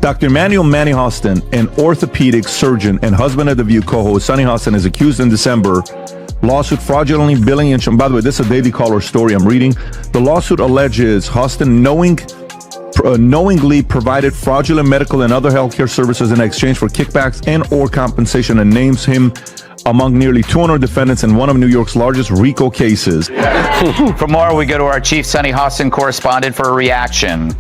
Dr. Emmanuel Manny Hostin, an orthopedic surgeon and husband of The View co-host Sunny Hostin, is accused in December lawsuit fraudulently billing and by the way, this is a Daily Caller story I'm reading. The lawsuit alleges Hostin knowingly provided fraudulent medical and other healthcare services in exchange for kickbacks and or compensation, and names him among nearly 200 defendants in one of New York's largest RICO cases. For more, we go to our chief Sunny Hostin correspondent for a reaction.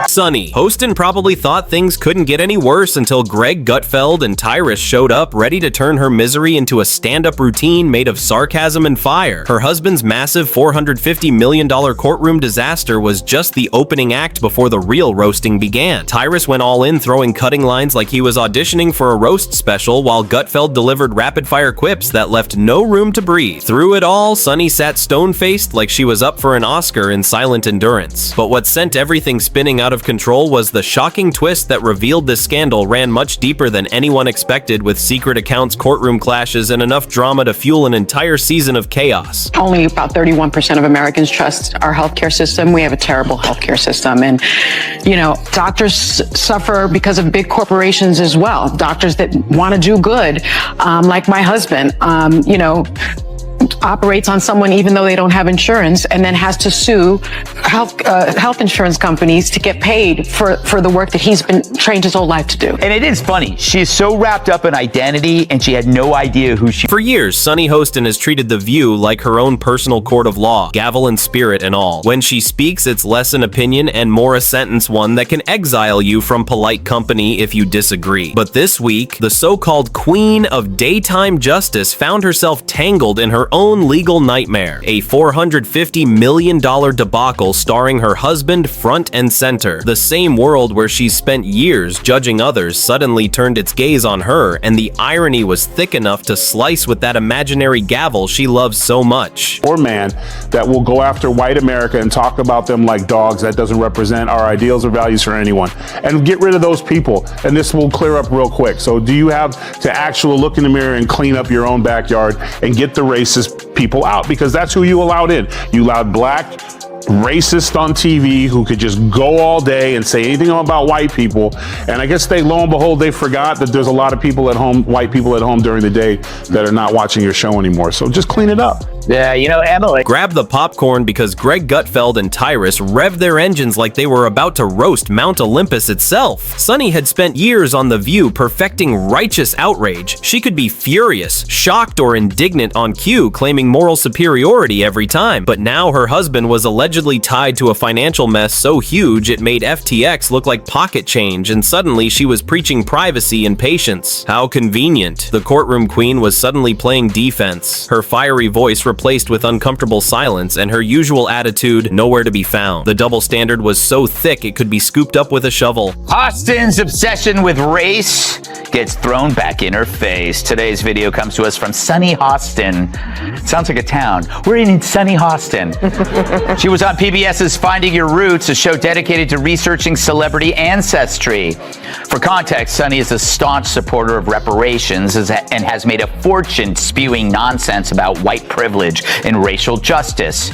Sunny Hostin probably thought things couldn't get any worse until Gutfeld and Tyrus showed up, ready to turn her misery into a stand-up routine made of sarcasm and fire. Her husband's massive $450 million courtroom disaster was just the opening act before the real roasting began. Tyrus went all in, throwing cutting lines like he was auditioning for a roast special, while Gutfeld delivered rapid-fire quips that left no room to breathe. Through it all, Sunny sat stone-faced like she was up for an Oscar in silent endurance. But what sent everything spinning out of control was the shocking twist that revealed this scandal ran much deeper than anyone expected, with secret accounts, courtroom clashes, and enough drama to fuel an entire season of chaos. Only about 31% of Americans trust our healthcare system. We have a terrible healthcare system. And, you know, doctors suffer because of big corporations as well. Doctors that want to do good, like my husband, you know, operates on someone even though they don't have insurance, and then has to sue health insurance companies to get paid for the work that he's been trained his whole life to do. And it is funny. She is so wrapped up in identity, and she had no idea who she... For years, Sunny Hostin has treated The View like her own personal court of law, gavel and spirit and all. When she speaks, it's less an opinion and more a sentence, one that can exile you from polite company if you disagree. But this week, the so-called queen of daytime justice found herself tangled in her own legal nightmare, a $450 million debacle starring her husband front and center. The same world where she's spent years judging others suddenly turned its gaze on her, and the irony was thick enough to slice with that imaginary gavel she loves so much. Or man that will go after white America and talk about them like dogs. That doesn't represent our ideals or values for anyone. And get rid of those people, and this will clear up real quick. So do you have to actually look in the mirror and clean up your own backyard and get the racist people out? Because that's who you allowed in. You allowed black racist on TV who could just go all day and say anything about white people. And I guess lo and behold, they forgot that there's a lot of people at home, white people at home during the day, that are not watching your show anymore. So just clean it up. Yeah, you know, Emily. Grab the popcorn, because Gutfeld and Tyrus revved their engines like they were about to roast Mount Olympus itself. Sunny had spent years on The View perfecting righteous outrage. She could be furious, shocked, or indignant on cue, claiming moral superiority every time. But now her husband was allegedly tied to a financial mess so huge it made FTX look like pocket change, and suddenly she was preaching privacy and patience. How convenient. The courtroom queen was suddenly playing defense, her fiery voice replaced with uncomfortable silence, and her usual attitude nowhere to be found. The double standard was so thick it could be scooped up with a shovel. Hostin's obsession with race gets thrown back in her face. Today's video comes to us from Sunny Hostin. Sounds like a town. We're in Sunny Hostin. She was on PBS's Finding Your Roots, a show dedicated to researching celebrity ancestry. For context, Sunny is a staunch supporter of reparations and has made a fortune spewing nonsense about white privilege and racial justice.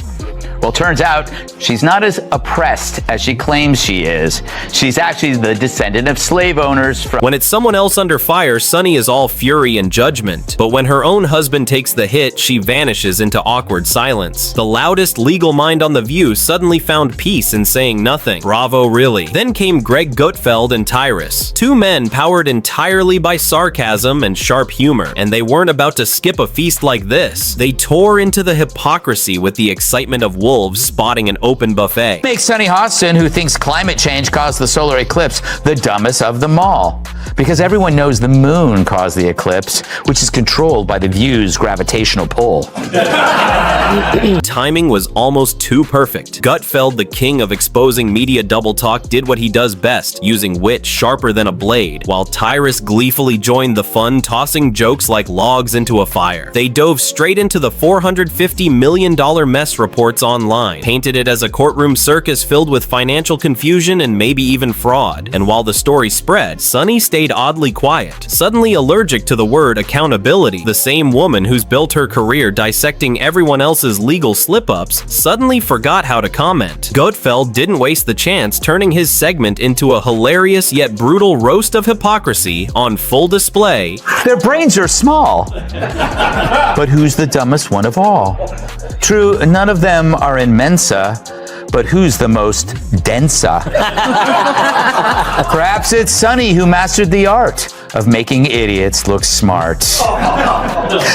Well, turns out she's not as oppressed as she claims she is. She's actually the descendant of slave owners from... When it's someone else under fire, Sunny is all fury and judgment. But when her own husband takes the hit, she vanishes into awkward silence. The loudest legal mind on The View suddenly found peace in saying nothing. Bravo, really. Then came Gutfeld and Tyrus. Two men powered entirely by sarcasm and sharp humor. And they weren't about to skip a feast like this. They tore into the hypocrisy with the excitement of wolves spotting an open buffet. Makes Sunny Hostin, who thinks climate change caused the solar eclipse, the dumbest of them all. Because everyone knows the moon caused the eclipse, which is controlled by The View's gravitational pull. Timing was almost too perfect. Gutfeld, the king of exposing media double talk, did what he does best, using wit sharper than a blade, while Tyrus gleefully joined the fun, tossing jokes like logs into a fire. They dove straight into the $450 million mess reports online, painted it as a courtroom circus filled with financial confusion and maybe even fraud. And while the story spread, Sunny stayed oddly quiet, suddenly allergic to the word accountability. The same woman who's built her career dissecting everyone else's legal slip-ups suddenly forgot how to comment. Gutfeld didn't waste the chance, turning his segment into a hilarious yet brutal roast of hypocrisy on full display. Their brains are small. But who's the dumbest one of all? True, none of them are in Mensa, but who's the most densa? Perhaps it's Sunny who mastered the art of making idiots look smart.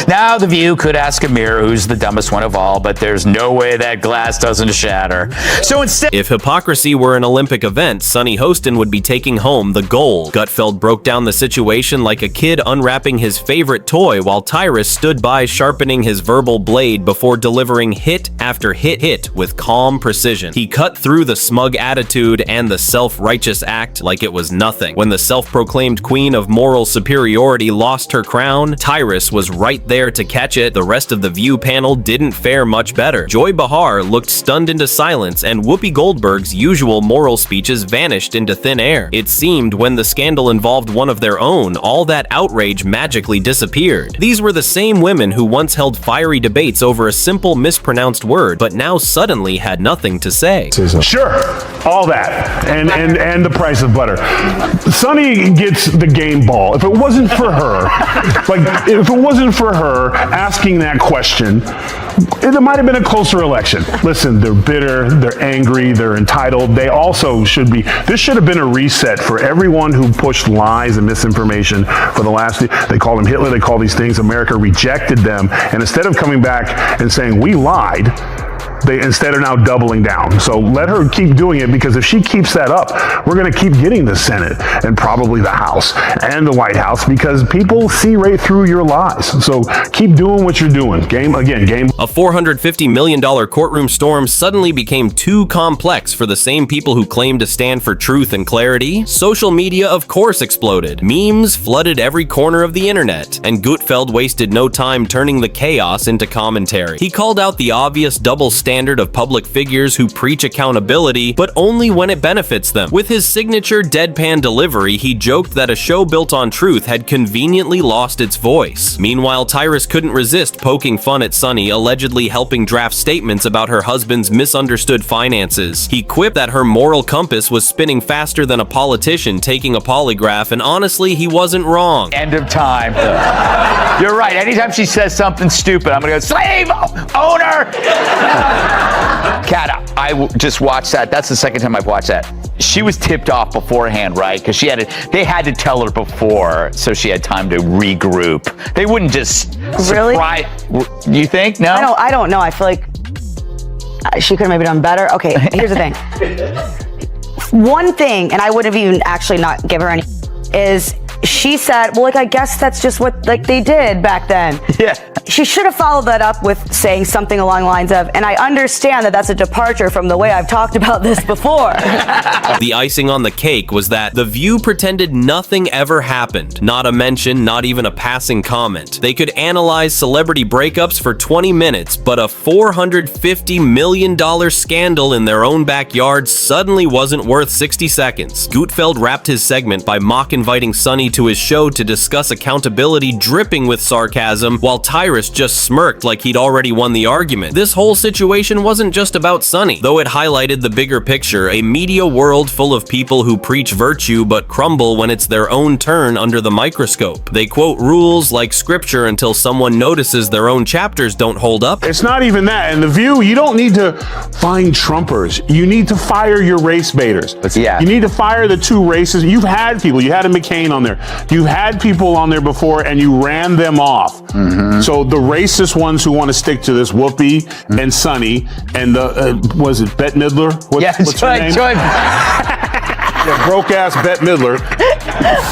Now, The View could ask a mirror who's the dumbest one of all, but there's no way that glass doesn't shatter. So instead... If hypocrisy were an Olympic event, Sunny Hostin would be taking home the gold. Gutfeld broke down the situation like a kid unwrapping his favorite toy, while Tyrus stood by sharpening his verbal blade before delivering hit after hit with calm precision. He cut through the smug attitude and the self-righteous act like it was nothing. When the self-proclaimed queen of moral superiority lost her crown, Tyrus was right there to catch it. The rest of the View panel didn't fare much better. Joy Behar looked stunned into silence, and Whoopi Goldberg's usual moral speeches vanished into thin air. It seemed when the scandal involved one of their own, all that outrage magically disappeared. These were the same women who once held fiery debates over a simple mispronounced word, but now suddenly had nothing to say. Sure, all that, and the price of butter. Sunny gets the game ball. If it wasn't for her, if it wasn't for her asking that question, it might have been a closer election. Listen, they're bitter, they're angry, they're entitled. They also should be. This should have been a reset for everyone who pushed lies and misinformation for the last. They call them Hitler. They call these things. America rejected them, and instead of coming back and saying we lied, they instead are now doubling down. So let her keep doing it, because if she keeps that up, we're going to keep getting the Senate and probably the House and the White House, because people see right through your lies. So keep doing what you're doing. Game. A $450 million courtroom storm suddenly became too complex for the same people who claim to stand for truth and clarity. Social media, of course, exploded. Memes flooded every corner of the internet, and Gutfeld wasted no time turning the chaos into commentary. He called out the obvious double standard of public figures who preach accountability, but only when it benefits them. With his signature deadpan delivery, he joked that a show built on truth had conveniently lost its voice. Meanwhile, Tyrus couldn't resist poking fun at Sunny, allegedly helping draft statements about her husband's misunderstood finances. He quipped that her moral compass was spinning faster than a politician taking a polygraph, and honestly, he wasn't wrong. End of time. You're right. Anytime she says something stupid, I'm gonna go, slave owner! Kat, I just watched that. That's the second time I've watched that. She was tipped off beforehand, right? Because they had to tell her before, so she had time to regroup. They wouldn't just Really? You think? No? I don't know. I feel like she could have maybe done better. Okay, here's the thing. One thing, and I would have even actually not give her any, is she said, well, I guess that's just what they did back then. Yeah. She should have followed that up with saying something along the lines of, and I understand that that's a departure from the way I've talked about this before. The icing on the cake was that The View pretended nothing ever happened. Not a mention, not even a passing comment. They could analyze celebrity breakups for 20 minutes, but a $450 million scandal in their own backyard suddenly wasn't worth 60 seconds. Gutfeld wrapped his segment by mock-inviting Sunny to his show to discuss accountability dripping with sarcasm, while Tyrus just smirked like he'd already won the argument. This whole situation wasn't just about Sunny, though it highlighted the bigger picture, a media world full of people who preach virtue but crumble when it's their own turn under the microscope. They quote rules like scripture until someone notices their own chapters don't hold up. It's not even that. In The View, you don't need to find Trumpers. You need to fire your race baiters. Yeah. You need to fire the two races. You've had people. You had a McCain on there. You've had people on there before, and you ran them off. Mm-hmm. So the racist ones who want to stick to this, Whoopi and Sunny, and the was it Bette Midler? What's her name? The broke-ass Bette Midler.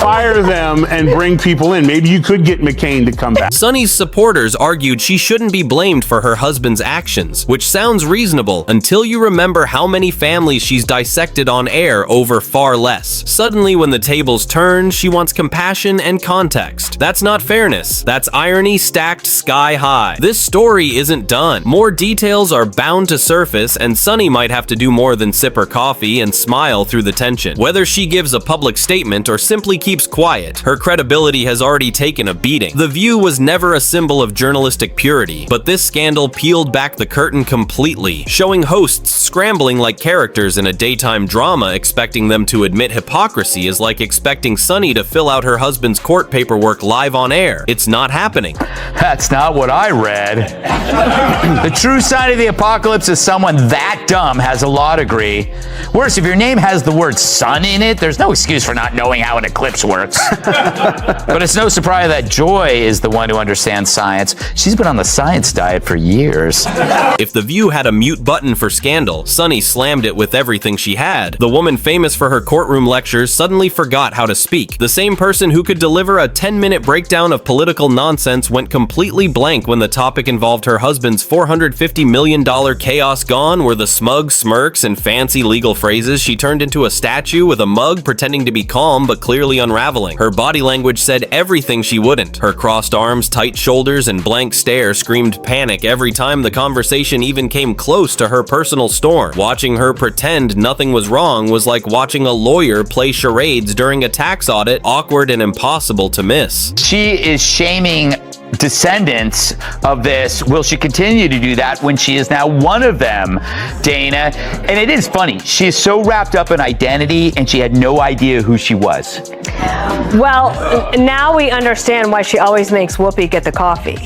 Fire them and bring people in. Maybe you could get McCain to come back. Sunny's supporters argued she shouldn't be blamed for her husband's actions, which sounds reasonable until you remember how many families she's dissected on air over far less. Suddenly, when the tables turn, she wants compassion and context. That's not fairness. That's irony stacked sky high. This story isn't done. More details are bound to surface, and Sunny might have to do more than sip her coffee and smile through the tension. Whether she gives a public statement or simply simply keeps quiet. Her credibility has already taken a beating. The View was never a symbol of journalistic purity, but this scandal peeled back the curtain completely, showing hosts scrambling like characters in a daytime drama. Expecting them to admit hypocrisy is like expecting Sunny to fill out her husband's court paperwork live on air. It's not happening. That's not what I read. The true sign of the apocalypse is someone that dumb has a law degree. Worse, if your name has the word sun in it, there's no excuse for not knowing how an eclipse works. But it's no surprise that Joy is the one who understands science. She's been on the science diet for years. If The View had a mute button for scandal, Sunny slammed it with everything she had. The woman famous for her courtroom lectures suddenly forgot how to speak. The same person who could deliver a 10-minute breakdown of political nonsense went completely blank when the topic involved her husband's $450 million chaos gone, where the smug smirks and fancy legal phrases she turned into a statue with a mug pretending to be calm but clearly unraveling. Her body language said everything she wouldn't. Her crossed arms, tight shoulders, and blank stare screamed panic every time the conversation even came close to her personal storm. Watching her pretend nothing was wrong was like watching a lawyer play charades during a tax audit, awkward and impossible to miss. She is shaming descendants of this. Will she continue to do that when she is now one of them, Dana? And it is funny. She is so wrapped up in identity and she had no idea who she was. Well, now we understand why she always makes Whoopi get the coffee.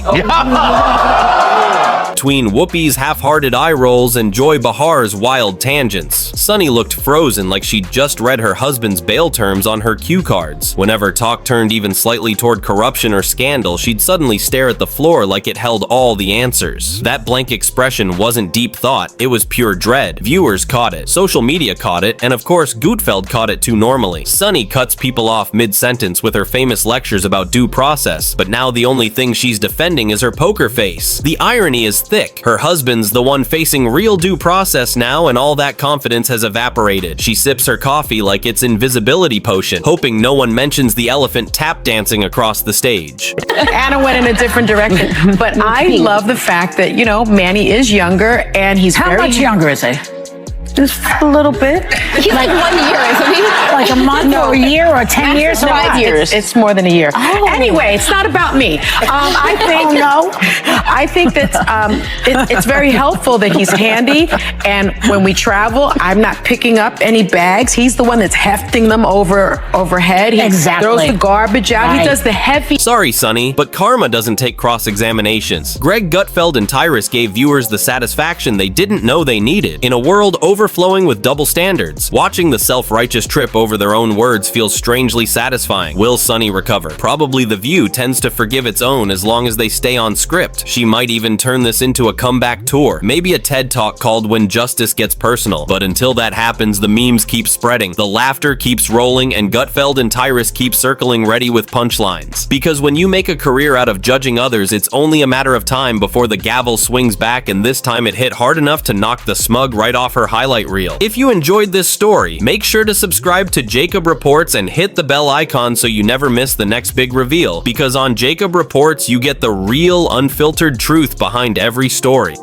Between Whoopi's half-hearted eye rolls and Joy Bahar's wild tangents, Sunny looked frozen like she'd just read her husband's bail terms on her cue cards. Whenever talk turned even slightly toward corruption or scandal, she'd suddenly stare at the floor like it held all the answers. That blank expression wasn't deep thought, it was pure dread. Viewers caught it, social media caught it, and of course Gutfeld caught it too normally. Sunny cuts people off mid-sentence with her famous lectures about due process, but now the only thing she's defending is her poker face. The irony is thick. Her husband's the one facing real due process now, and all that confidence has evaporated. She sips her coffee like it's invisibility potion, hoping no one mentions the elephant tap dancing across the stage. Anna went in a different direction, but I love the fact that, you know, Manny is younger and he's How much younger is he? Just a little bit. He's like 1 year, isn't he? Like a month or a year or 10 years? 5 years. It's more than a year. Oh. Anyway, it's not about me. I think I think that it's very helpful that he's handy, and when we travel, I'm not picking up any bags. He's the one that's hefting them overhead. He throws the garbage out. He does the heavy. Sorry, Sunny, but karma doesn't take cross-examinations. Greg Gutfeld and Tyrus gave viewers the satisfaction they didn't know they needed. In a world overflowing with double standards, watching the self-righteous trip over their own words feels strangely satisfying. Will Sunny recover? Probably. The View tends to forgive its own as long as they stay on script. She might even turn this into a comeback tour, maybe a TED Talk called When Justice Gets Personal. But until that happens, the memes keep spreading, the laughter keeps rolling, and Gutfeld and Tyrus keep circling ready with punchlines. Because when you make a career out of judging others, it's only a matter of time before the gavel swings back, and this time it hit hard enough to knock the smug right off her highlight reel. If you enjoyed this story, make sure to subscribe to 𝐃𝐸 Reports and hit the bell icon so you never miss the next big reveal, because on 𝐃𝐸 Reports you get the real, unfiltered truth behind every story.